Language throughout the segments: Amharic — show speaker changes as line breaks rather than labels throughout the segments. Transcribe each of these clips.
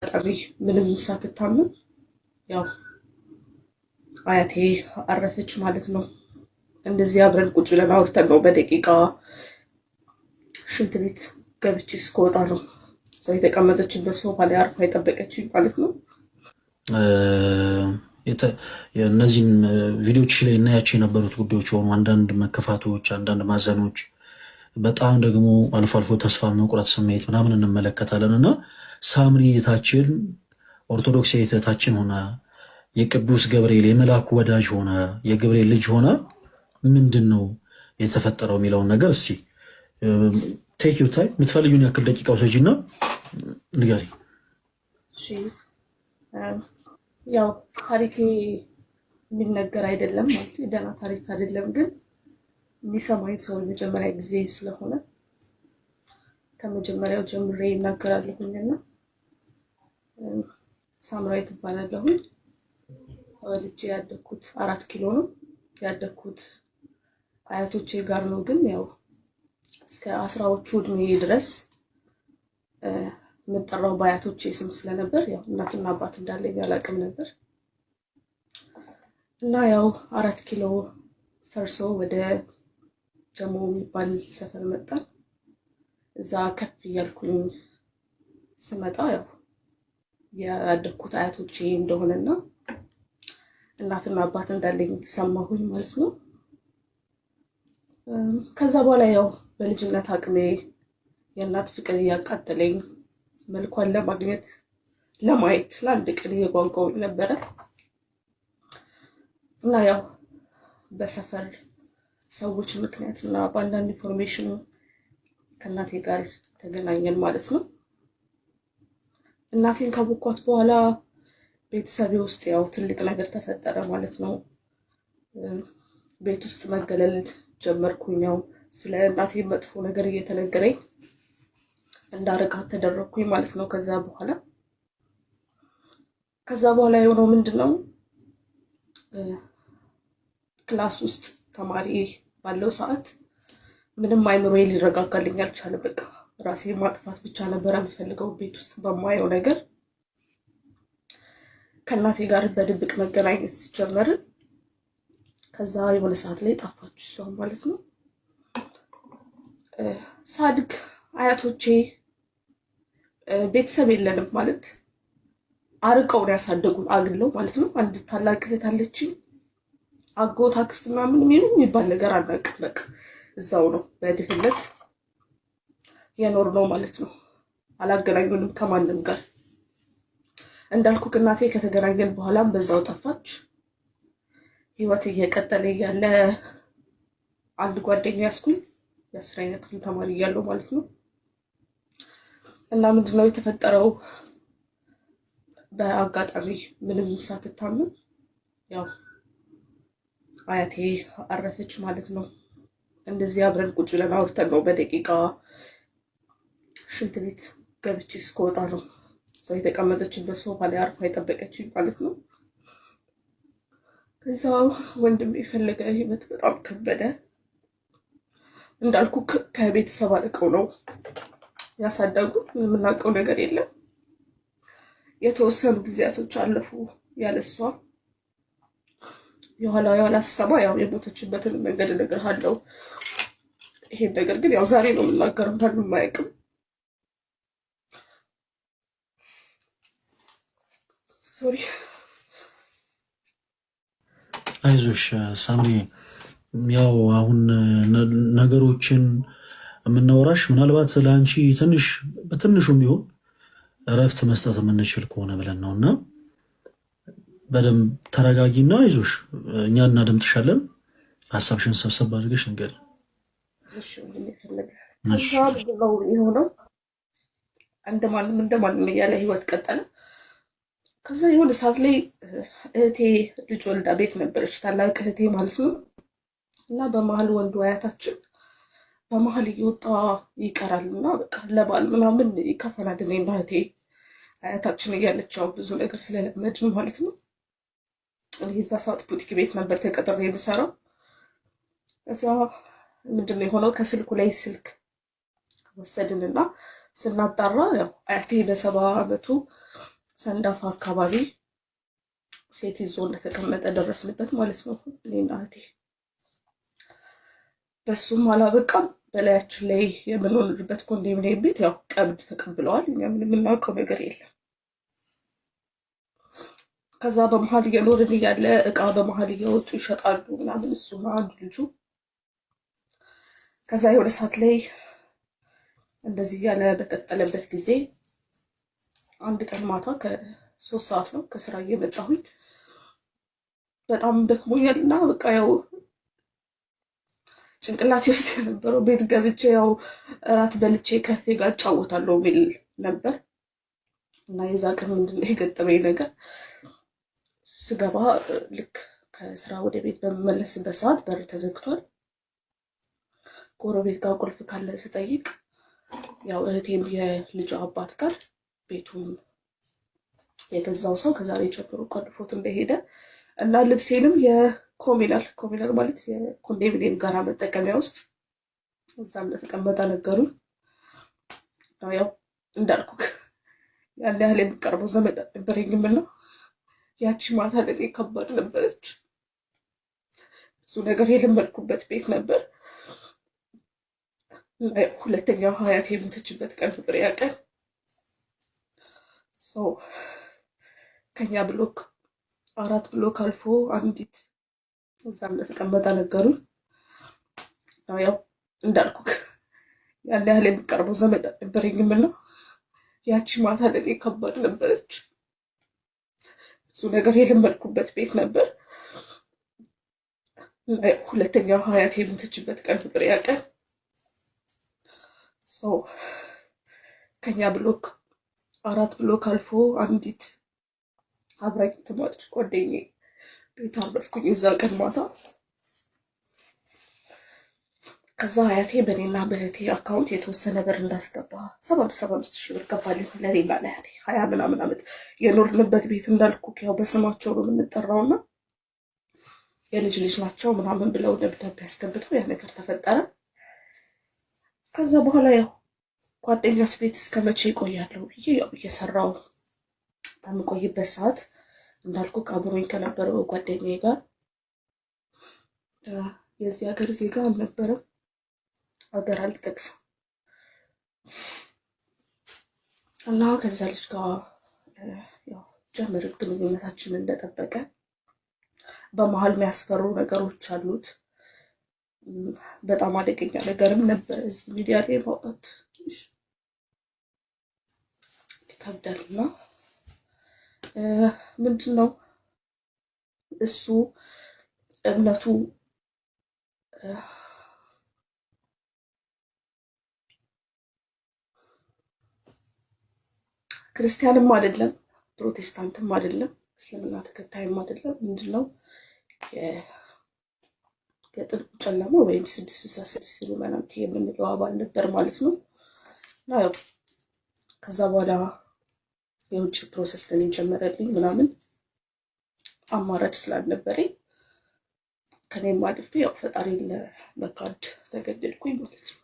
በአጋጣሚ ምንም ሳትታመም ያው አያቴ አረፈች ማለት ነው። እንደዚህ አብረን ቁጭ ብለን አውርተን ነው በደቂቃ ሽንት ቤት ገብቼ እስከወጣ ነው ሰው የተቀመጠችበት ሶፋ ላይ አርፋ የጠበቀችኝ ማለት ነው።
እነዚህም ቪዲዮዎች ላይ እናያቸው የነበሩት ጉዳዮች ሆኑ አንዳንድ መከፋቶች፣ አንዳንድ ማዘኖች፣ በጣም ደግሞ አልፎ አልፎ ተስፋ መቁረጥ ስሜት ምናምን እንመለከታለን እና ሳምሪ እህታችን ኦርቶዶክስ እህታችን ሆና የቅዱስ ገብርኤል የመልአኩ ወዳጅ ሆና የገብርኤል ልጅ ሆና ምንድን ነው የተፈጠረው የሚለውን ነገር እስቲ ቴክ ዩ ታይም የምትፈልጊውን ያክል ደቂቃ ውሰጂና ንገሪ።
ያው ታሪኬ የሚነገር አይደለም ማለት ደህና ታሪክ አይደለም፣ ግን የሚሰማኝ ሰው የመጀመሪያ ጊዜ ስለሆነ ከመጀመሪያው ጀምሬ ይናገራለሁኝና ሳምራዊት እባላለሁኝ። ተወልጄ ያደግኩት 4 ኪሎ ነው። ያደግኩት አያቶቼ ጋር ነው፣ ግን ያው እስከ 10ዎቹ እድሜ ድረስ የምጠራው በአያቶቼ ስም ስለነበር ያው እናትና አባት እንዳለኝ አላውቅም ነበር እና ያው 4 ኪሎ ፈርሶ ወደ ጀሞ የሚባል ሰፈር መጣ። እዛ ከፍ እያልኩኝ ስመጣ ያው ያደግኩት አያቶቼ እንደሆነና እናትና አባት እንዳለኝ ተሰማሁኝ ማለት ነው። ከዛ በኋላ ያው በልጅነት አቅሜ የእናት ፍቅር እያቃጠለኝ መልኳን ለማግኘት ለማየት ለአንድ ቀን እየጓጓሁኝ ነበረ እና ያው በሰፈር ሰዎች ምክንያት እና በአንዳንድ ኢንፎርሜሽን ከእናቴ ጋር ተገናኘን ማለት ነው። እናቴን ካወኳት በኋላ ቤተሰቤ ውስጥ ያው ትልቅ ነገር ተፈጠረ ማለት ነው። ቤት ውስጥ መገለል ጀመርኩኝ። ያው ስለ እናቴ መጥፎ ነገር እየተነገረኝ እንዳረቃት ተደረኩኝ ማለት ነው። ከዛ በኋላ የሆነው ምንድነው ክላስ ውስጥ ተማሪ ባለው ሰዓት ምንም አይምሮዬ ሊረጋጋልኝ አልቻለም። በቃ ራሴ ማጥፋት ብቻ ነበር የምፈልገው። ቤት ውስጥ በማየው ነገር ከእናቴ ጋር በድብቅ መገናኘት ጀመርን። ከዛ የሆነ ሰዓት ላይ ጠፋች እሷ ማለት ነው። ሳድግ አያቶቼ ቤተሰብ የለንም ማለት አርቀው ነው ያሳደጉን፣ አግለው ማለት ነው። አንድ ታላቅ እህት አለችኝ። አጎት አክስት ምናምን የሚባል ነገር አናውቅም። በቃ እዛው ነው በድህነት የኖርነው ማለት ነው። አላገናኙንም ከማንም ጋር። እንዳልኩ እናቴ ከተገናኘን በኋላም በዛው ጠፋች። ህይወት እየቀጠለ ያለ አንድ ጓደኛ ያስኩኝ የ10ኛ ክፍል ተማሪ እያለሁ ማለት ነው። እና ምንድነው የተፈጠረው? በአጋጣሚ ምንም ሳትታመም ያው አያቴ አረፈች ማለት ነው። እንደዚህ አብረን ቁጭ ብለን አውርተን ነው በደቂቃ ሽንት ቤት ገብቼ እስከወጣ ነው ሰው የተቀመጠችበት ሶፋ ላይ አርፋ የጠበቀችኝ ማለት ነው። ከዛ ወንድም የፈለገ ህይወት በጣም ከበደ። እንዳልኩ ከቤተሰብ አርቀው ነው ያሳደጉ። የምናውቀው ነገር የለም። የተወሰኑ ጊዜያቶች አለፉ ያለሷ። የኋላ ስሰማ ያው የሞተችበትን መንገድ እነግርሃለሁ። ይሄን ነገር ግን ያው ዛሬ ነው የምናገረው፣ ማንም አያውቅም። ሶሪ።
አይዞሽ ሳምሪ፣ ያው አሁን ነገሮችን የምናወራሽ ምናልባት ለአንቺ በትንሹም ቢሆን እረፍት መስጠት የምንችል ከሆነ ብለን ነው እና በደንብ ተረጋጊና አይዞሽ፣ እኛ እናደምጥሻለን። ሀሳብሽን ሰብሰብ አድርገሽ ንገሪ።
የሆነው እንደማንም እያለ ህይወት ቀጠለ። ከዛ የሆነ ሰዓት ላይ እህቴ ልጅ ወልዳ ቤት ነበረች፣ ታላቅ እህቴ ማለት ነው። እና በመሀል ወንዱ አያታችን በመሀል እየወጣ ይቀራል እና በቃ ለባል ምናምን ይከፈላል። እኔና እህቴ አያታችን እያለች ያው ብዙ ነገር ስለለመድን ማለት ነው። እዛ ሰዓት ቡቲክ ቤት ነበር ተቀጥሬ የምሰራው። እዛ ምንድነው የሆነው? ከስልኩ ላይ ስልክ ወሰድንና ስናጣራ ያው አያቴ በ70 ዓመቱ ሰንዳፋ አካባቢ ሴት ይዞ እንደተቀመጠ ደረስንበት ማለት ነው እኔና እህቴ። በሱም አላበቃም። በላያችን ላይ የምንኖርበት ኮንዶሚኒየም ቤት ያው ቀብድ ተቀብለዋል። እኛ ምንም የምናውቀው ነገር የለም። ከዛ በመሀል እየኖርን እያለ እቃ በመሀል እየወጡ ይሸጣሉ ምናምን እሱና አንድ ልጁ። ከዛ የሆነ ሰዓት ላይ እንደዚህ እያለ በቀጠለበት ጊዜ አንድ ቀን ማታ ከ3 ሰዓት ነው ከስራ እየመጣሁኝ በጣም ደክሞኛል እና በቃ ያው ጭንቅላቴ ውስጥ የነበረው ቤት ገብቼ ያው እራት በልቼ ከእህቴ ጋር እጫወታለሁ የሚል ነበር። እና የዛ ቀን ምንድን ነው የገጠመኝ ነገር፣ ስገባ ልክ ከስራ ወደ ቤት በምመለስበት ሰዓት በር ተዘግቷል። ጎረቤት ጋር ቁልፍ ካለ ስጠይቅ ያው እህቴም የልጁ አባት ጋር ቤቱን የገዛው ሰው ከዛሬ ጀምሮ ቆልፎት እንደሄደ እና ልብሴንም ኮሚናል ማለት የኮንዶሚኒየም ጋራ መጠቀሚያ ውስጥ እዛ እንደተቀመጠ ነገሩኝ። ያው እንዳልኩ ያን ያህል የሚቀርበው ዘመድ ነበረኝም እና ያቺ ማታ ለኔ ከባድ ነበረች። ብዙ ነገር የለመድኩበት ቤት ነበር። ሁለተኛው ሀያት የሞተችበት ቀን ነበር ያ ቀን። ሰው ከኛ ብሎክ 4 ብሎክ አልፎ አንዲት እዛ እንደተቀመጠ ነገሩኝ። ያው እንዳልኩ ያን ያህል የሚቀርበው ዘመድ ነበረኝም እና ያቺ ማታ ለኔ ከባድ ነበረች። ብዙ ነገር የለመድኩበት ቤት ነበር። ሁለተኛው ሀያት የሞተችበት ቀን ነበር ያ ቀን። ሰው ከኛ ብሎክ 4 ብሎክ አልፎ አንዲት አብራኝ ተማሪች ጓደኛዬ ቤት አረፍኩኝ እዛ ቀን ማታ። ከዛ አያቴ በኔና በእህቴ አካውንት የተወሰነ ብር እንዳስገባ 75 ሺህ ብር ገባልኝ ለኔና ለእህቴ። 20 ምናምን ዓመት የኖርንበት ቤት እንዳልኩ ያው በስማቸው ነው የምንጠራውና የልጅ ልጅ ናቸው ምናምን ብለው ደብዳቤ ያስገብተው ያ ነገር ተፈጠረ። ከዛ በኋላ ያው ጓደኛስ ቤት እስከመቼ ይቆያለሁ ብዬ ያው እየሰራው በምቆይበት ሰዓት እንዳልኩ አብሮኝ ከነበረው ጓደኛዬ ጋር የዚህ ሀገር ዜጋ አልነበረም፣ ሀገር አልጠቅስም እና ከዛ ልጅ ጋር ያው ጀመርን ግንኙነታችን እንደጠበቀ። በመሀል የሚያስፈሩ ነገሮች አሉት። በጣም አደገኛ ነገርም ነበር። እዚህ ሚዲያ ላይ ማውጣት ይከብዳል እና ምንድን ነው እሱ እምነቱ ክርስቲያንም አይደለም፣ ፕሮቴስታንትም አይደለም፣ እስልምና ተከታይም አይደለም። ምንድን ነው የጥልቁ ጨለማ ወይም 666 ኢሉሚናቲ የምንለው አባል ነበር ማለት ነው። እና ያው ከዛ በኋላ የውጭ ፕሮሰስ ለኔ ጀመረልኝ ምናምን አማራጭ ስላልነበረኝ ከኔም አልፌ ያው ፈጣሪን ለመካድ ተገደድኩኝ ማለት ነው።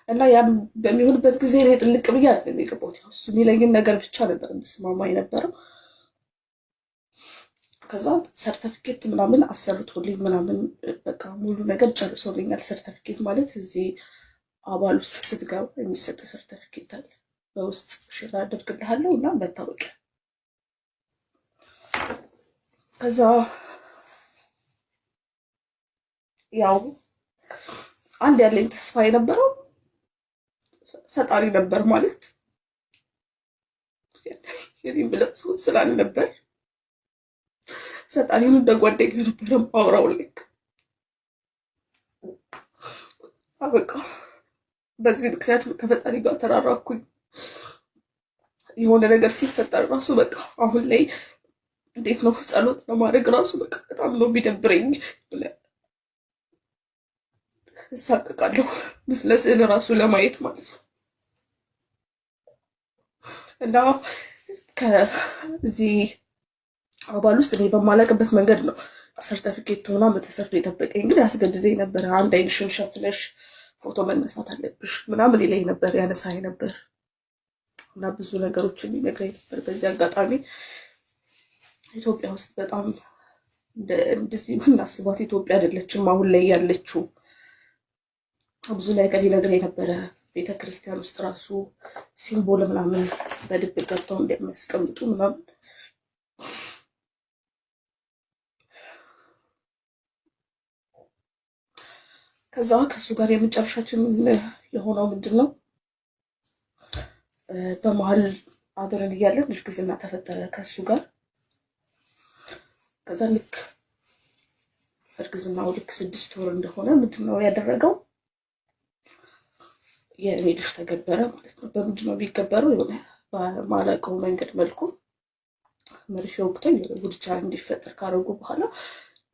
እና ያም በሚሆንበት ጊዜ እኔ ጥልቅ ብዬ አይደለም የገባሁት። ያው እሱ የሚለኝን ነገር ብቻ ነበር የምስማማ የነበረው። ከዛ ሰርተፊኬት ምናምን አሰርቶልኝ ምናምን በቃ ሙሉ ነገር ጨርሶልኛል። ሰርተፊኬት ማለት እዚህ አባል ውስጥ ስትገባ የሚሰጥ ሰርተፊኬት አለ። በውስጥ ሽራ አደርግልሃለሁ እና መታወቂያ። ከዛ ያው አንድ ያለኝ ተስፋ የነበረው ፈጣሪ ነበር ማለት የኔም ብለው ሰው ስላልነበር ፈጣሪውን እንደ ጓደኛ ነበር ማውራው። ልክ አበቃ። በዚህ ምክንያት ከፈጣሪ ጋር ተራራኩኝ። የሆነ ነገር ሲፈጠር ራሱ በቃ አሁን ላይ እንዴት ነው ጸሎት ለማድረግ ራሱ በቃ በጣም ነው የሚደብረኝ። እሳቀቃለሁ ምስለ ስዕል ራሱ ለማየት ማለት ነው። እና ከዚህ አባል ውስጥ እኔ በማላቅበት መንገድ ነው ሰርተፊኬት ሆና በተሰርቶ የጠበቀኝ። እንግዲህ ያስገድደኝ ነበር። አንድ አይንሽን ሸፍነሽ ፎቶ መነሳት አለብሽ ምናምን ይለኝ ነበር፣ ያነሳኝ ነበር። እና ብዙ ነገሮችን ሊነግረኝ ነበር። በዚህ አጋጣሚ ኢትዮጵያ ውስጥ በጣም እንደዚህ የምናስባት ኢትዮጵያ አይደለችም አሁን ላይ ያለችው። ብዙ ነገር ሊነግረኝ ነበረ። ቤተክርስቲያን ውስጥ ራሱ ሲምቦል ምናምን በድብቅ ገብተው እንደሚያስቀምጡ ምናምን ከዛ ከሱ ጋር የመጨረሻችን የሆነው ምንድን ነው? በመሀል አብረን እያለን እርግዝና ተፈጠረ ከሱ ጋር። ከዛ ልክ እርግዝናው ልክ 6 ወር እንደሆነ ምንድን ነው ያደረገው? የእኔ ልጅ ተገበረ ማለት ነው። በምንድን ነው የሚገበረው? የሆነ በማላውቀው መንገድ መልኩ መርፌ ወቅተው ጉድቻ እንዲፈጠር ካደረጉ በኋላ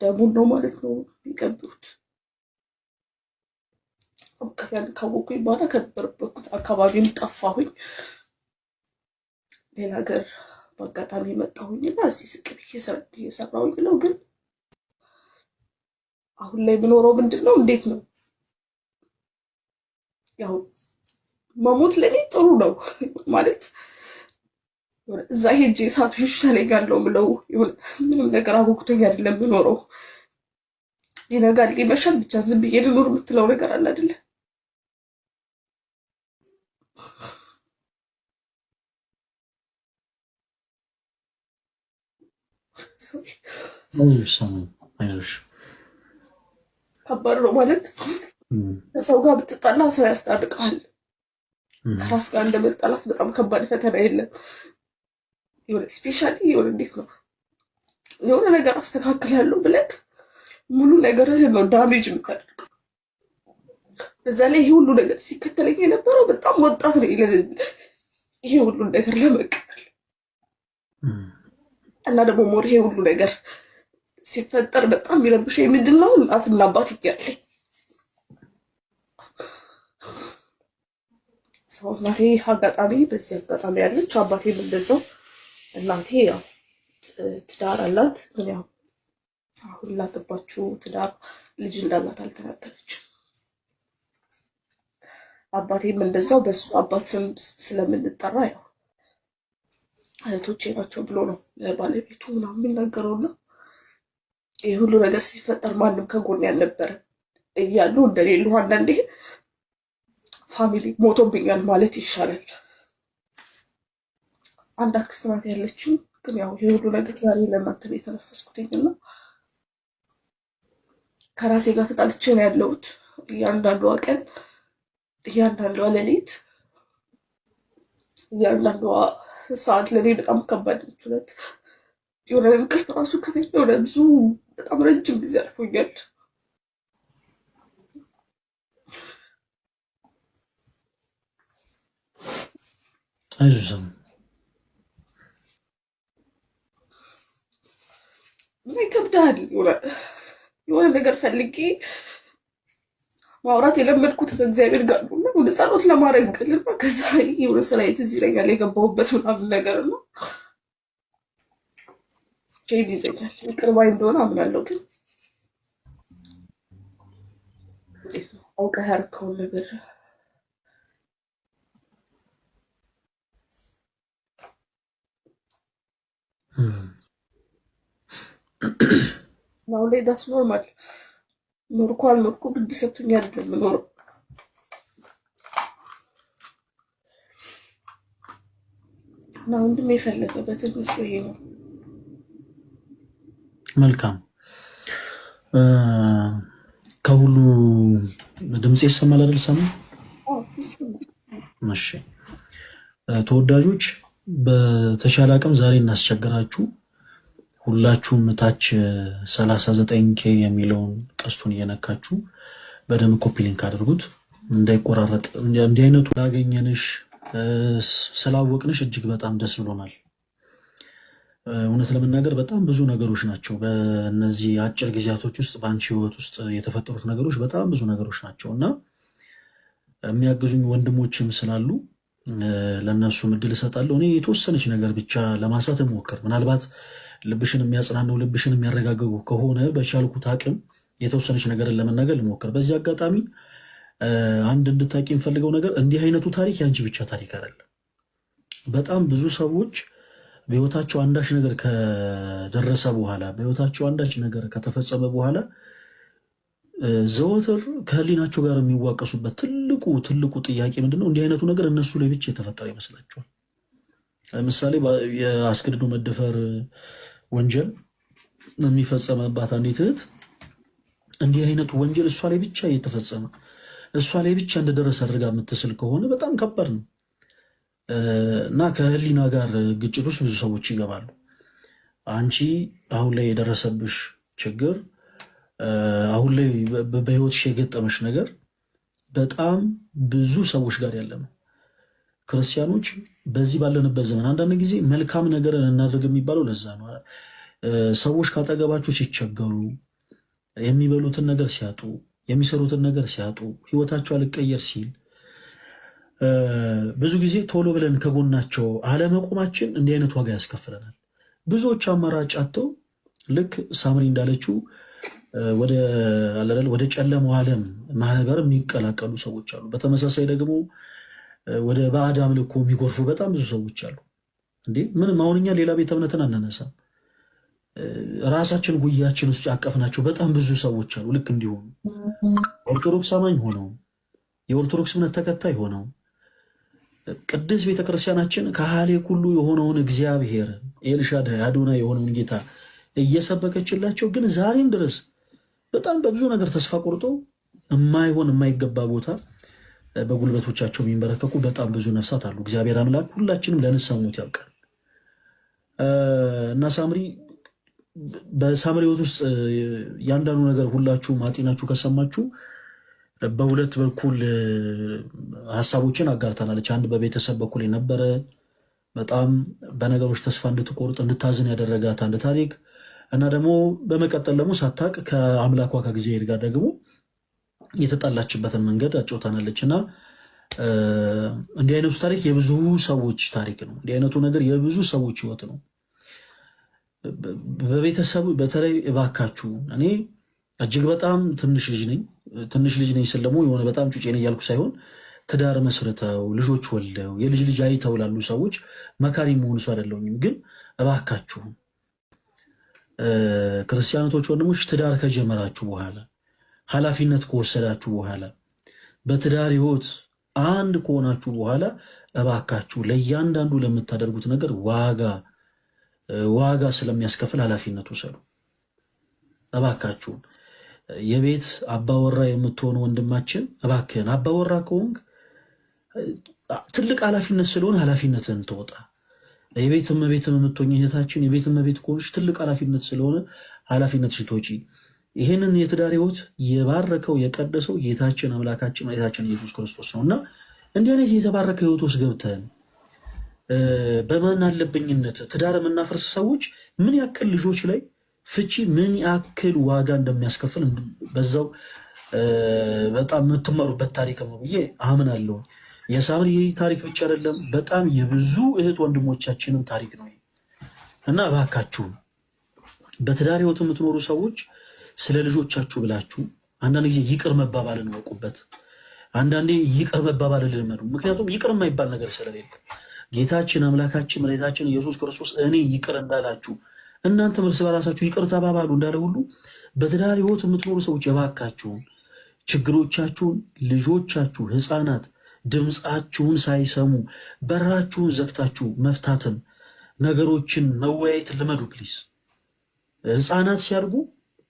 ደሙን ነው ማለት ነው የሚገብሩት። ካወኩኝ በኋላ ከነበረበት አካባቢም ጠፋሁኝ። ሌላ ሀገር በአጋጣሚ መጣሁኝ እና እዚህ ስቅ ብዬ እየሰራሁኝ ነው። ግን አሁን ላይ የምኖረው ምንድን ነው? እንዴት ነው? ያው መሞት ለኔ ጥሩ ነው ማለት እዛ ሄጄ ሳቱ ይሻለኛል ነው የምለው። ምንም ነገር አወኩተኝ አይደለም የምኖረው። ይነጋል ይመሻል ብቻ ዝም ብዬ ልኖር የምትለው ነገር አለ አይደለ? ከባድ ነው ማለት ከሰው ጋር ብትጣላ ሰው ያስታርቃል። ከራስ ጋር እንደመጣላት በጣም ከባድ ፈተና የለም። የሆነ ስፔሻሊ የሆነ እንዴት ነው የሆነ ነገር አስተካክላለሁ ብለህ ሙሉ ነገርህን ነው ዳሜጅ የምታደርገው። በዛ ላይ ይሄ ሁሉ ነገር ሲከተለኝ የነበረው በጣም ወጣት ነው ይሄ ሁሉ ነገር ለመቀበል እና ደግሞ ሞር ይሄ ሁሉ ነገር ሲፈጠር በጣም የሚረብሸኝ ምንድን ነው እናትና አባት እያለኝ ሰው እናቴ አጋጣሚ በዚህ አጋጣሚ ያለች አባቴም እንደዛው። እናቴ ያው ትዳር አላት ግን ያው አሁን ላገባችው ትዳር ልጅ እንዳላት አልተናገረችም። አባቴም እንደዛው በሱ አባት ስም ስለምንጠራ ያው እህቶቼ ናቸው ብሎ ነው ለባለቤቱ ምናምን የሚናገረውና ይህ ሁሉ ነገር ሲፈጠር ማንም ከጎን ያልነበረ እያሉ እንደሌሉ አንዳንዴ ፋሚሊ ሞቶብኛል ማለት ይሻላል። አንድ አክስት ናት ያለችኝ። ግን ያው ይሄ ሁሉ ነገር ዛሬ ለእናንተ ነው የተነፈስኩትኝና ከራሴ ጋር ተጣልቼ ነው ያለሁት። እያንዳንዷ ቀን፣ እያንዳንዷ ሌሊት፣ እያንዳንዷ ሰዓት ለኔ በጣም ከባድ ነች። እውነት የሆነ እንቅልፍ ራሱ ከተኛ የሆነ ብዙ በጣም ረጅም ጊዜ አልፎኛል። ምን ይከብዳል? የሆነ ነገር ፈልጌ ማውራት የለመድኩት ከእግዚአብሔር ጋር ነው እና ወደ ጸሎት ለማድረግ ቅልና ከዛ የሆነ ስራ ትዝ ይለኛል የገባሁበት ምናምን ነገር ነው ጄቢ ይዘኛል። ይቅር ባይ እንደሆነ አምናለሁ። ግን አውቀህ ያደረከውን ነገር now ላይ that's normal ኖርኩ አልኖርኩ ግድ ሰጥቶኝ አይደለም የምኖረው። እና ወንድም የፈለገበት እሱ ይሄ ነው።
መልካም ከሁሉ ድምጽ ይሰማል አይደል? ሰማይ እሺ ተወዳጆች በተሻለ አቅም ዛሬ እናስቸግራችሁ። ሁላችሁም ታች 39K የሚለውን ቀስቱን እየነካችሁ በደንብ ኮፒ ሊንክ አድርጉት እንዳይቆራረጥ። እንዲህ አይነቱ ላገኘንሽ ስላወቅንሽ እጅግ በጣም ደስ ብሎናል። እውነት ለመናገር በጣም ብዙ ነገሮች ናቸው በእነዚህ አጭር ጊዜያቶች ውስጥ በአንቺ ህይወት ውስጥ የተፈጠሩት ነገሮች በጣም ብዙ ነገሮች ናቸው እና የሚያግዙኝ ወንድሞችም ስላሉ ለእነሱ እድል እሰጣለሁ። እኔ የተወሰነች ነገር ብቻ ለማንሳት እሞክር። ምናልባት ልብሽን የሚያጽናነው ልብሽን የሚያረጋግጉ ከሆነ በቻልኩት አቅም የተወሰነች ነገርን ለመናገር ልሞክር። በዚህ አጋጣሚ አንድ እንድታቂ የምፈልገው ነገር እንዲህ አይነቱ ታሪክ የአንቺ ብቻ ታሪክ አይደለም። በጣም ብዙ ሰዎች በህይወታቸው አንዳች ነገር ከደረሰ በኋላ በህይወታቸው አንዳች ነገር ከተፈጸመ በኋላ ዘወትር ከህሊናቸው ጋር የሚዋቀሱበት ትልቁ ጥያቄ ምንድነው? እንዲህ አይነቱ ነገር እነሱ ላይ ብቻ የተፈጠረ ይመስላቸዋል። ለምሳሌ የአስገድዶ መደፈር ወንጀል የሚፈጸመባት አንዲት እህት እንዲህ አይነቱ ወንጀል እሷ ላይ ብቻ እየተፈጸመ እሷ ላይ ብቻ እንደደረሰ አድርጋ የምትስል ከሆነ በጣም ከባድ ነው እና ከህሊና ጋር ግጭት ውስጥ ብዙ ሰዎች ይገባሉ። አንቺ አሁን ላይ የደረሰብሽ ችግር፣ አሁን ላይ በህይወትሽ የገጠመሽ ነገር በጣም ብዙ ሰዎች ጋር ያለ ነው። ክርስቲያኖች በዚህ ባለንበት ዘመን አንዳንድ ጊዜ መልካም ነገርን እናድርግ የሚባለው ለዛ ነው። ሰዎች ካጠገባቸው ሲቸገሩ፣ የሚበሉትን ነገር ሲያጡ፣ የሚሰሩትን ነገር ሲያጡ፣ ህይወታቸው አልቀየር ሲል ብዙ ጊዜ ቶሎ ብለን ከጎናቸው አለመቆማችን እንዲህ አይነት ዋጋ ያስከፍለናል። ብዙዎች አማራጭ አጥተው ልክ ሳምሪ እንዳለችው ወደ ጨለማው ዓለም ማህበር የሚቀላቀሉ ሰዎች አሉ። በተመሳሳይ ደግሞ ወደ ባዕድ አምልኮ የሚጎርፉ በጣም ብዙ ሰዎች አሉ። እንዴ ምንም አሁን እኛ ሌላ ቤተ እምነትን አናነሳም። ራሳችን ጉያችን ውስጥ ያቀፍናቸው በጣም ብዙ ሰዎች አሉ። ልክ እንዲሆኑ ኦርቶዶክስ አማኝ ሆነው የኦርቶዶክስ እምነት ተከታይ ሆነው ቅድስት ቤተክርስቲያናችን ከሃሌ ሁሉ የሆነውን እግዚአብሔር ኤልሻዳይ አዶናይ የሆነውን ጌታ እየሰበከችላቸው ግን ዛሬም ድረስ በጣም በብዙ ነገር ተስፋ ቆርጦ የማይገባ ቦታ በጉልበቶቻቸው የሚንበረከኩ በጣም ብዙ ነፍሳት አሉ። እግዚአብሔር አምላክ ሁላችንም ለንስሐ ሞት ያብቃል እና ሳምሪ በሳምሪ ሕይወት ውስጥ ያንዳንዱ ነገር ሁላችሁም አጤናችሁ ከሰማችሁ በሁለት በኩል ሀሳቦችን አጋርተናለች። አንድ በቤተሰብ በኩል የነበረ በጣም በነገሮች ተስፋ እንድትቆርጥ እንድታዝን ያደረጋት አንድ ታሪክ እና ደግሞ በመቀጠል ደግሞ ሳታቅ ከአምላኳ ከእግዚአብሔር ጋር ደግሞ የተጣላችበትን መንገድ አጫውታናለች እና እንዲህ አይነቱ ታሪክ የብዙ ሰዎች ታሪክ ነው። እንዲህ አይነቱ ነገር የብዙ ሰዎች ህይወት ነው። በቤተሰቡ በተለይ እባካችሁ፣ እኔ እጅግ በጣም ትንሽ ልጅ ነኝ ስል ደግሞ የሆነ በጣም ጩጬ ነኝ እያልኩ ሳይሆን ትዳር መስርተው ልጆች ወልደው የልጅ ልጅ አይተው ላሉ ሰዎች መካሪ መሆኑ ሰው አይደለሁኝም። ግን እባካችሁ ክርስቲያኖቶች ወንድሞች፣ ትዳር ከጀመራችሁ በኋላ ኃላፊነት ከወሰዳችሁ በኋላ በትዳር ህይወት አንድ ከሆናችሁ በኋላ እባካችሁ ለእያንዳንዱ ለምታደርጉት ነገር ዋጋ ስለሚያስከፍል ኃላፊነት ወሰዱ። እባካችሁ የቤት አባወራ የምትሆኑ ወንድማችን እባክህን አባወራ ከሆንክ ትልቅ ኃላፊነት ስለሆነ ኃላፊነትን ተወጣ። የቤት እመቤት የምትሆኝ እህታችን የቤት እመቤት ከሆንሽ ትልቅ ኃላፊነት ስለሆነ ኃላፊነትሽን ተወጪ። ይህንን የትዳር ህይወት የባረከው የቀደሰው ጌታችን አምላካችን መድኃኒታችን ኢየሱስ ክርስቶስ ነው እና እንዲህ አይነት የተባረከ ህይወት ውስጥ ገብተን በማን አለብኝነት ትዳር የምናፈርስ ሰዎች ምን ያክል ልጆች ላይ ፍቺ ምን ያክል ዋጋ እንደሚያስከፍል በዛው በጣም የምትማሩበት ታሪክ ነው ብዬ አምናለሁ። የሳምሪ ታሪክ ብቻ አይደለም፣ በጣም የብዙ እህት ወንድሞቻችንም ታሪክ ነው እና እባካችሁ በትዳር ህይወት የምትኖሩ ሰዎች ስለ ልጆቻችሁ ብላችሁ አንዳንድ ጊዜ ይቅር መባባልን ወቁበት። አንዳንዴ ይቅር መባባልን ልመዱ። ምክንያቱም ይቅር የማይባል ነገር ስለሌለ ጌታችን አምላካችን መድኃኒታችን ኢየሱስ ክርስቶስ እኔ ይቅር እንዳላችሁ እናንተም እርስ በራሳችሁ ይቅር ተባባሉ እንዳለ ሁሉ በትዳር ህይወት የምትኖሩ ሰዎች የባካችሁን ችግሮቻችሁን ልጆቻችሁ ህፃናት ድምፃችሁን ሳይሰሙ በራችሁን ዘግታችሁ መፍታትን ነገሮችን መወያየትን ልመዱ ፕሊስ። ህፃናት ሲያድጉ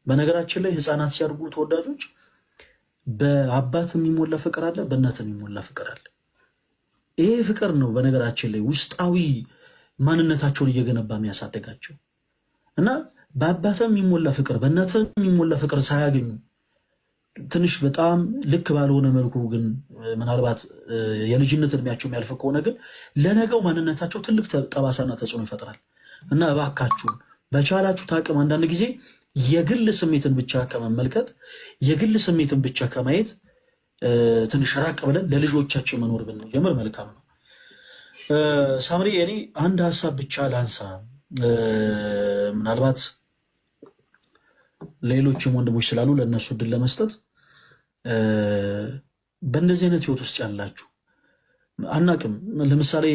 በነገራችን ላይ ህፃናት ሲያድጉ ተወዳጆች በአባት የሚሞላ ፍቅር አለ፣ በእናት የሚሞላ ፍቅር አለ። ይሄ ፍቅር ነው በነገራችን ላይ ውስጣዊ ማንነታቸውን እየገነባ የሚያሳደጋቸው እና በአባት የሚሞላ ፍቅር በእናት የሚሞላ ፍቅር ሳያገኙ ትንሽ በጣም ልክ ባልሆነ መልኩ ግን ምናልባት የልጅነት እድሜያቸው የሚያልፍ ከሆነ ግን ለነገው ማንነታቸው ትልቅ ጠባሳና ተጽዕኖ ይፈጥራል እና እባካችሁ በቻላችሁ ታቅም አንዳንድ ጊዜ የግል ስሜትን ብቻ ከመመልከት የግል ስሜትን ብቻ ከማየት ትንሽ ራቅ ብለን ለልጆቻችን መኖር ብንጀምር መልካም ነው። ሳምሪ እኔ አንድ ሀሳብ ብቻ ላንሳ፣ ምናልባት ሌሎችም ወንድሞች ስላሉ ለእነሱ እድል ለመስጠት በእንደዚህ አይነት ህይወት ውስጥ ያላችሁ አናቅም። ለምሳሌ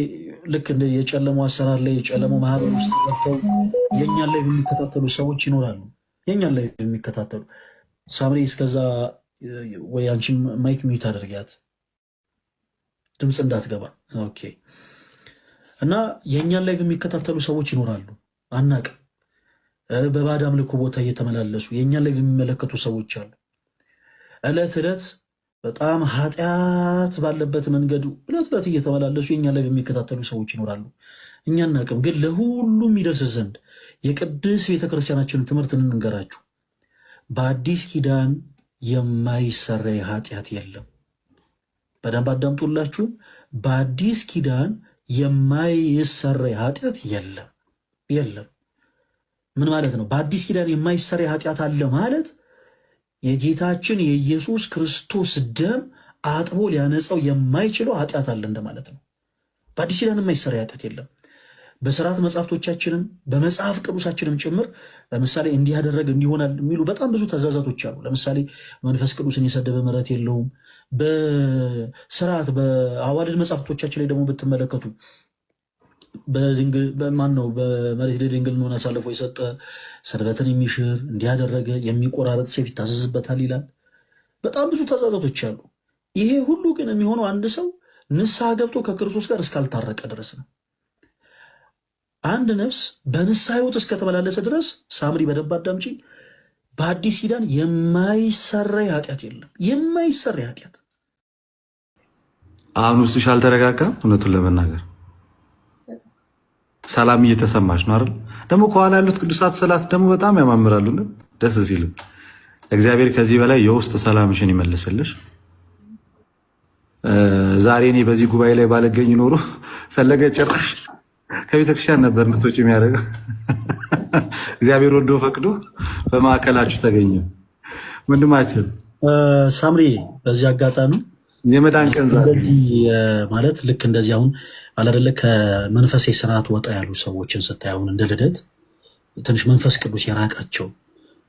ልክ እንደ የጨለመው አሰራር ላይ የጨለመው ማህበር ውስጥ ገብተው የእኛን ላይ የሚከታተሉ ሰዎች ይኖራሉ። የእኛን ላይ የሚከታተሉ ሳምሪ፣ እስከዛ ወይ አንቺ ማይክ ሚዩት አድርጊያት ድምፅ እንዳትገባ። ኦኬ። እና የእኛን ላይ የሚከታተሉ ሰዎች ይኖራሉ፣ አናቅም። በባዕድ አምልኮ ቦታ እየተመላለሱ የእኛን ላይ የሚመለከቱ ሰዎች አሉ። ዕለት ዕለት በጣም ኃጢአት ባለበት መንገድ ዕለት ዕለት እየተመላለሱ የእኛን ላይ የሚከታተሉ ሰዎች ይኖራሉ። እኛ አናቅም። ግን ለሁሉም ይደርስ ዘንድ የቅድስት ቤተክርስቲያናችንን ትምህርት እንንገራችሁ። በአዲስ ኪዳን የማይሰረይ ኃጢአት የለም። በደንብ አዳምጡላችሁ። በአዲስ ኪዳን የማይሰረይ ኃጢአት የለም። የለም ምን ማለት ነው? በአዲስ ኪዳን የማይሰረይ ኃጢአት አለ ማለት የጌታችን የኢየሱስ ክርስቶስ ደም አጥቦ ሊያነጻው የማይችለው ኃጢአት አለ እንደማለት ነው። በአዲስ ኪዳን የማይሰረይ ኃጢአት የለም። በስርዓት መጽሐፍቶቻችንም በመጽሐፍ ቅዱሳችንም ጭምር ለምሳሌ እንዲህ ያደረገ እንዲሆናል የሚሉ በጣም ብዙ ትእዛዛቶች አሉ። ለምሳሌ መንፈስ ቅዱስን የሰደበ ምሕረት የለውም። በስርዓት በአዋልድ መጽሐፍቶቻችን ላይ ደግሞ ብትመለከቱ ማን ነው በመሬት ላይ ድንግልናን አሳልፎ የሰጠ ሰንበትን የሚሽር እንዲያደረገ የሚቆራረጥ ሰይፍ ይታዘዝበታል ይላል። በጣም ብዙ ትእዛዛቶች አሉ። ይሄ ሁሉ ግን የሚሆነው አንድ ሰው ንስሐ ገብቶ ከክርስቶስ ጋር እስካልታረቀ ድረስ ነው። አንድ ነፍስ በንስሐ ሕይወት እስከተመላለሰ ድረስ ሳምሪ በደንብ አዳምጪ፣ በአዲስ ኪዳን የማይሰረይ ኃጢአት የለም። የማይሰረይ ኃጢአት
አሁን ውስጥሽ አልተረጋጋም። እውነቱን ለመናገር ሰላም እየተሰማሽ ነው አይደል? ደግሞ ከኋላ ያሉት ቅዱሳት ስዕላት ደግሞ በጣም ያማምራሉ። ደስ ሲል እግዚአብሔር ከዚህ በላይ የውስጥ ሰላምሽን ይመልስልሽ። ዛሬ እኔ በዚህ ጉባኤ ላይ ባልገኝ ኖሮ ፈለገ ጭራሽ ከቤተክርስቲያን ነበር ምቶች የሚያደርገው። እግዚአብሔር ወዶ ፈቅዶ በማዕከላችሁ ተገኘ። ወንድማችን
ሳምሪ፣ በዚህ አጋጣሚ
የመዳን ቀን ዛሬ
ማለት ልክ እንደዚህ አሁን አላደለ ከመንፈሴ ስርዓት ወጣ ያሉ ሰዎችን ስታይ አሁን እንደ ልደት ትንሽ መንፈስ ቅዱስ የራቃቸው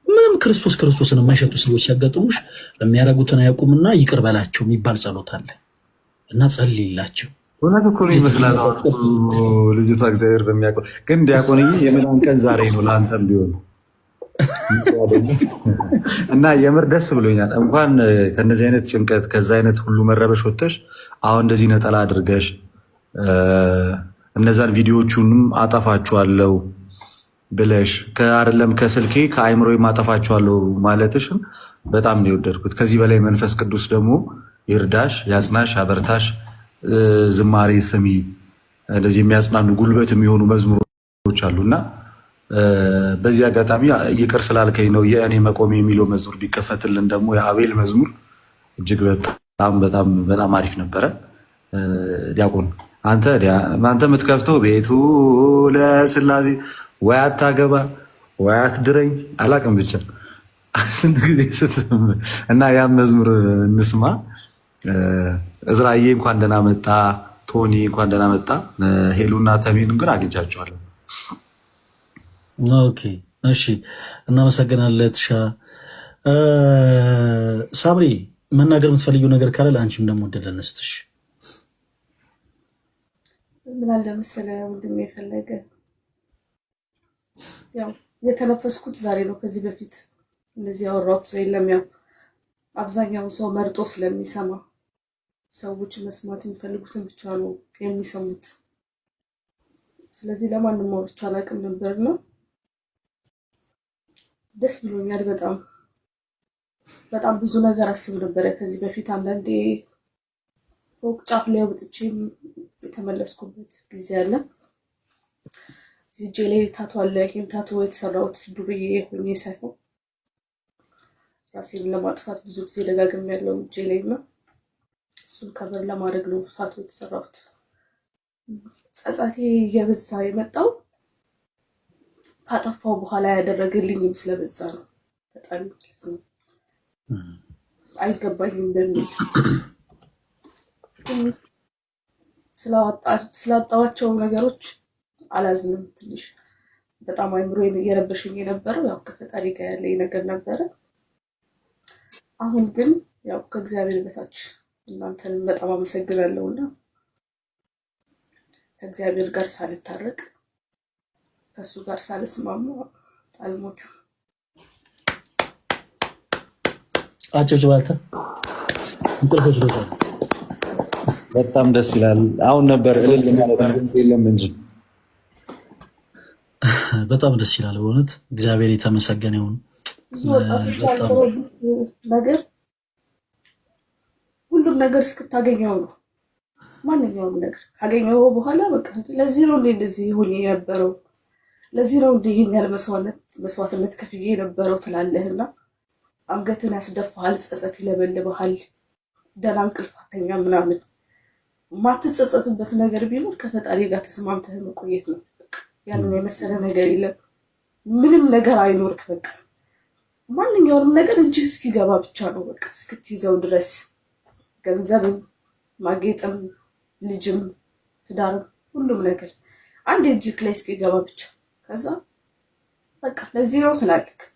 ምንም ክርስቶስን የማይሸጡ ሰዎች ሲያጋጥሙሽ የሚያደርጉትን አያውቁምና ይቅር በላቸው የሚባል ጸሎት አለ እና ጸልይላቸው።
እውነት እኮ ነው ይመስላል ልጅቷ። እግዚአብሔር በሚያውቀው ግን ዲያቆንዬ የመዳን ቀን ዛሬ ነው ለአንተም ቢሆን እና የምር ደስ ብሎኛል። እንኳን ከነዚህ አይነት ጭንቀት ከዛ አይነት ሁሉ መረበሽ ወጥተሽ አሁን እንደዚህ ነጠላ አድርገሽ እነዛን ቪዲዮዎቹንም አጠፋችኋለሁ ብለሽ ከአይደለም ከስልኬ ከአይምሮ አጠፋችኋለሁ ማለትሽም በጣም ነው የወደድኩት። ከዚህ በላይ መንፈስ ቅዱስ ደግሞ ይርዳሽ፣ ያጽናሽ፣ አበርታሽ። ዝማሬ ስሚ፣ እንደዚህ የሚያጽናኑ ጉልበት የሚሆኑ መዝሙሮች አሉና በዚህ አጋጣሚ ይቅር ስላልከኝ ነው የእኔ መቆም የሚለው መዝሙር ቢከፈትልን ደግሞ የአቤል መዝሙር እጅግ በጣም በጣም በጣም አሪፍ ነበረ። ዲያቆን አንተ የምትከፍተው ቤቱ ለስላሴ ወይ አታገባ ወይ አትድረኝ አላቅም ብቻ ስንት ጊዜ ስትም እና ያን መዝሙር እንስማ። እዝራዬ እንኳን ደህና መጣ፣ ቶኒ እንኳን ደህና መጣ። ሄሉና ተሜን ግን አግኝቻቸዋለሁ።
ኦኬ እሺ፣ እናመሰግናለን። ትሻ ሳምሪ፣ መናገር የምትፈልጊው ነገር ካለ ለአንቺም ደግሞ ደለነስትሽ
ምን አለ መሰለህ ወንድሜ የፈለገ ያው የተነፈስኩት ዛሬ ነው። ከዚህ በፊት እንደዚህ ያወራሁት ሰው የለም። ያው አብዛኛው ሰው መርጦ ስለሚሰማ ሰዎች መስማት የሚፈልጉትን ብቻ ነው የሚሰሙት። ስለዚህ ለማንም አውርቼ አላውቅም ነበርና ደስ ብሎኛል። በጣም ብዙ ነገር አስብ ነበረ ከዚህ በፊት አንዳንዴ ፎቅ ጫፍ ላይ ወጥቼ የተመለስኩበት ጊዜ አለ። እዚህ እጄ ላይ ታቶ አለ። ይሄን ታቶ የተሰራሁት ዱርዬ ሆኜ ሳይሆን ራሴን ለማጥፋት ብዙ ጊዜ ደጋግሜ ያለው እጄ ላይ እና እሱን ከበር ለማድረግ ነው ታቶ የተሰራሁት። ጸጸቴ እየበዛ የመጣው ካጠፋው በኋላ ያደረገልኝም ስለበዛ ነው። በጣም ማለት ነው አይገባኝም በሚል ስላጣዋቸው ነገሮች አላዝንም። ትንሽ በጣም አይምሮዬን እየረበሸኝ የነበረው ያው ከፈጣሪ ጋር ያለኝ ነገር ነበረ። አሁን ግን ያው ከእግዚአብሔር በታች እናንተንም በጣም አመሰግናለሁና ከእግዚአብሔር ጋር ሳልታረቅ ከእሱ ጋር ሳልስማማ አልሞትም።
አጨብጭባታ እንቅልፎች ዶታ
በጣም ደስ ይላል። አሁን ነበር እልል ማለት የለም እንጂ
በጣም ደስ ይላል። በእውነት እግዚአብሔር የተመሰገነ ይሁን።
ነገር ሁሉም ነገር እስክታገኘው ነው። ማንኛውም ነገር ካገኘው በኋላ በቃ ለዚህ ነው እንደዚህ ሆኜ የነበረው፣ ለዚህ ነው እንዲህ የሚያል መስዋዕትነት ከፍዬ የነበረው ትላለህና አንገትን ያስደፋሃል፣ ጸጸት ይለበልብሃል፣ ደህና እንቅልፍ አተኛም ምናምን። ማትጸጸትበት ነገር ቢኖር ከፈጣሪ ጋር ተስማምተህ መቆየት ነው። ያንን የመሰለ ነገር የለም። ምንም ነገር አይኖርክ። በቃ ማንኛውንም ነገር እጅህ እስኪገባ ብቻ ነው። በቃ እስክትይዘው ድረስ ገንዘብም፣ ማጌጥም፣ ልጅም፣ ትዳርም ሁሉም ነገር አንድ እጅህ ላይ እስኪገባ ብቻ። ከዛ በቃ ለዚህ ነው ትላለህ።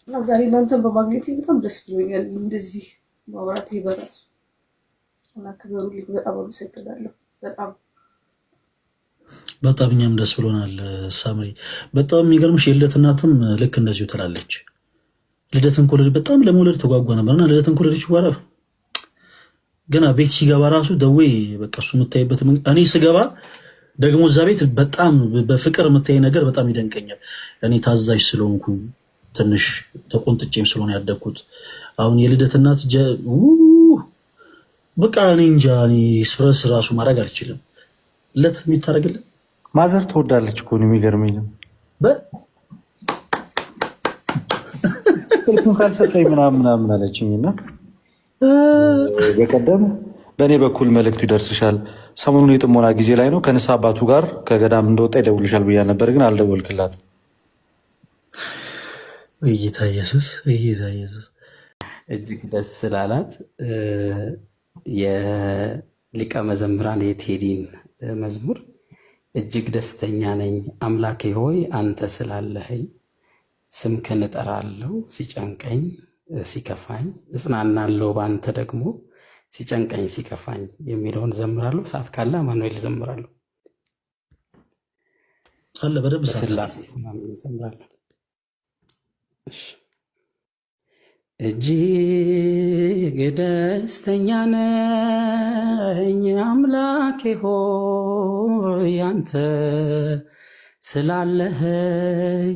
እና ዛሬ እናንተን በማግኘቴ በጣም ደስ ብሎኛል። እንደዚህ ማውራቴ በራሱ እና ክበሩልኝ። በጣም አመሰግናለሁ።
በጣም እኛም ደስ ብሎናል። ሳምሪ በጣም የሚገርምሽ የልደት እናትም ልክ እንደዚሁ ትላለች። ልደትን ኮሌጅ በጣም ለመውለድ ተጓጓ ነበርና ልደትን ኮሌጅ በኋላ ገና ቤት ሲገባ ራሱ ደዌ በቃ እሱ የምታይበት እኔ ስገባ ደግሞ እዛ ቤት በጣም በፍቅር የምታይ ነገር በጣም ይደንቀኛል። እኔ ታዛዥ ስለሆንኩ ትንሽ ተቆንጥጬም ስለሆነ ያደግኩት አሁን የልደት እናት በቃ እኔ እንጃ እኔ ስፕረስ ራሱ ማድረግ አልችልም። ለት የሚታረግልን
ማዘር ትወዳለች እኮ ነው የሚገርመኝ። ስልኩን ካልሰጠኝ ምናምን አለችኝና በቀደም በእኔ በኩል መልእክቱ ይደርስሻል፣ ሰሞኑን የጥሞና ጊዜ ላይ ነው፣ ከንስሐ አባቱ ጋር ከገዳም እንደወጣ ይደውልሻል ብያ ነበር፣ ግን አልደወልክላት።
ጌታ ኢየሱስ
እጅግ ደስ ስላላት የሊቀ መዘምራን የቴዲን መዝሙር እጅግ ደስተኛ ነኝ አምላኬ ሆይ አንተ ስላለኸኝ፣ ስምክን እጠራለሁ ሲጨንቀኝ ሲከፋኝ፣ እጽናናለሁ በአንተ ደግሞ ሲጨንቀኝ ሲከፋኝ የሚለውን ዘምራለሁ። ሰዓት ካለ አማኑኤል ዘምራለሁ።
አለ በደንብ
ስላሴ ዘምራለሁ። እጅግ ደስተኛ ነኝ አምላኬ ሆይ አንተ ስላለኸኝ፣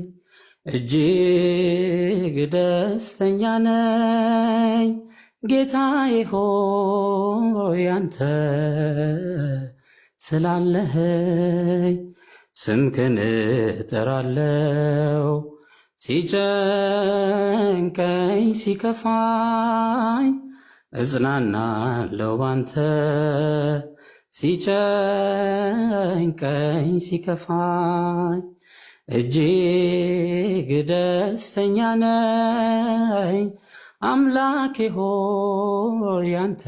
እጅግ ደስተኛ ነኝ ጌታዬ ሆይ አንተ ስላለኸኝ፣ ስምህን እጠራለሁ ሲጨንቀኝ ሲከፋኝ፣ እጽናናለሁ ባንተ ሲጨንቀኝ ሲከፋኝ፣ እጅግ ደስተኛ ነኝ አምላኬ ሆይ አንተ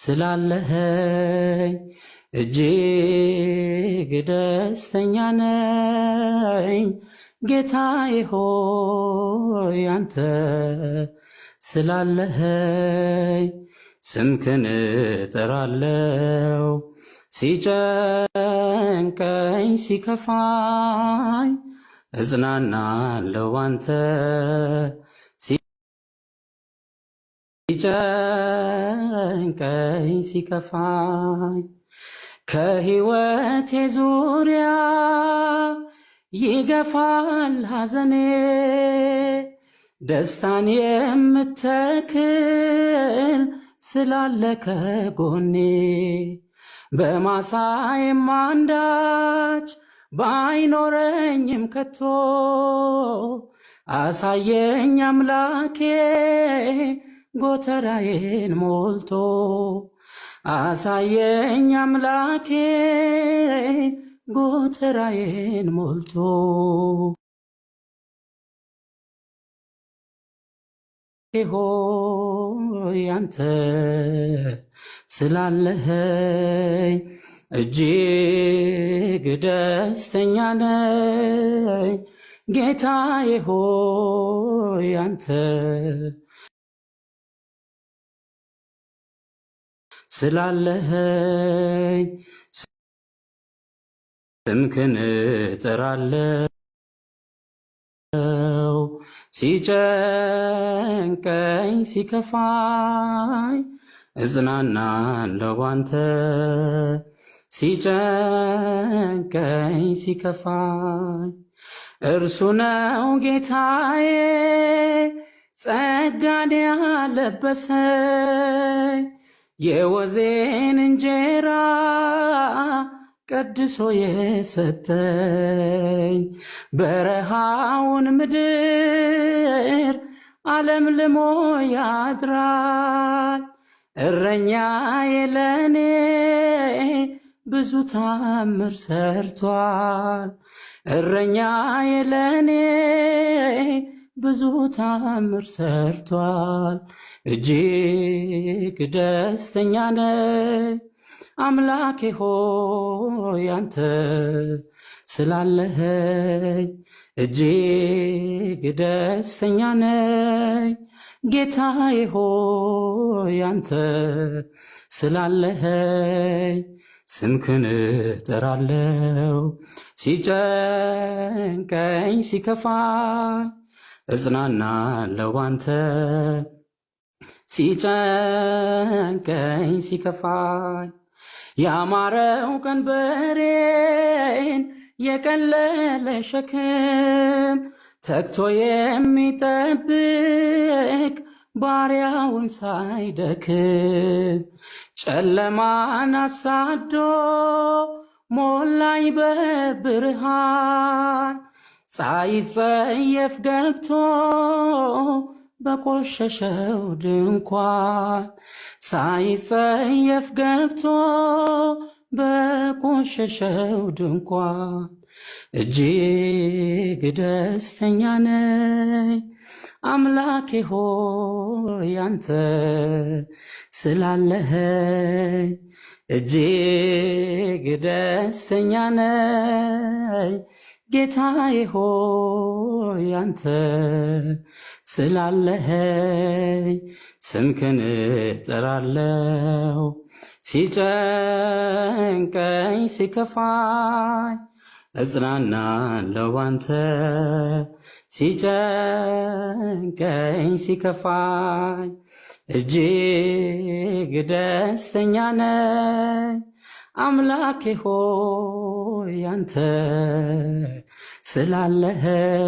ስላለኸኝ፣ እጅግ ደስተኛ ነኝ ጌታዬ ሆይ አንተ ስላለኸኝ፣ ስምህን እጠራለሁ ሲጨንቀኝ ሲከፋኝ፣ እጽናናለሁ ባንተ ሲጨንቀኝ ሲከፋኝ፣ ከሕይወቴ ዙሪያ ይገፋል ሐዘኔ፣ ደስታን የምተክል ስላለ ከጎኔ፣ በማሳዬም አንዳች ባይኖረኝም ከቶ፣ አሳየኝ አምላኬ ጎተራዬን ሞልቶ፣ አሳየኝ አምላኬ ጎተራዬን ሞልቶ፣ ሆይ አንተ ስላለኸኝ፣ እጅግ ደስተኛ ነኝ ጌታዬ ሆይ አንተ ስላለኸኝ ስምህን እጠራለሁ። ሲጨንቀኝ ሲከፋኝ እጽናናለሁ ባንተ። ሲጨንቀኝ ሲከፋኝ እርሱ ነው ጌታዬ ጸጋን ያለበሰኝ የወዜን እንጀራ ቀድሶ የሰጠኝ በረሃውን ምድር ዓለም ልሞ ያድራል። እረኛዬ ለኔ ብዙ ታምር ሰርቷል። እረኛዬ ለኔ ብዙ ታምር ሰርቷል። እጅግ ደስተኛ ነኝ አምላኬ ሆይ አንተ ስላለኸኝ። እጅግ ደስተኛ ነኝ ጌታዬ ሆይ አንተ ስላለኸኝ። ስምህን እጠራለሁ ሲጨንቀኝ ሲከፋኝ እጽናናለሁ ባንተ። ሲጨንቀኝ ሲከፋኝ ያማረው ቀንበሬን የቀለለ ሸክም ተግቶ የሚጠብቅ ባሪያውን ሳይደክም ጨለማን አሳዶ ሞላኝ በብርሃን ሳይጸየፍ ገብቶ በቆሸሸው ድንኳን ሳይጸየፍ ገብቶ በቆሸሸው ድንኳን እጅግ ደስተኛ ነኝ አምላኬ ሆይ አንተ ስላለኸኝ። እጅግ ደስተኛ ነኝ ጌታዬ ሆይ አንተ ስላለኸኝ። ስምህን እጠራለሁ ሲጨንቀኝ ሲከፋኝ እጽናናለሁ ባንተ። ሲጨንቀኝ ሲከፋኝ እጅግ ደስተኛ ነኝ አምላኬ ሆይ አንተ ስላለኸኝ።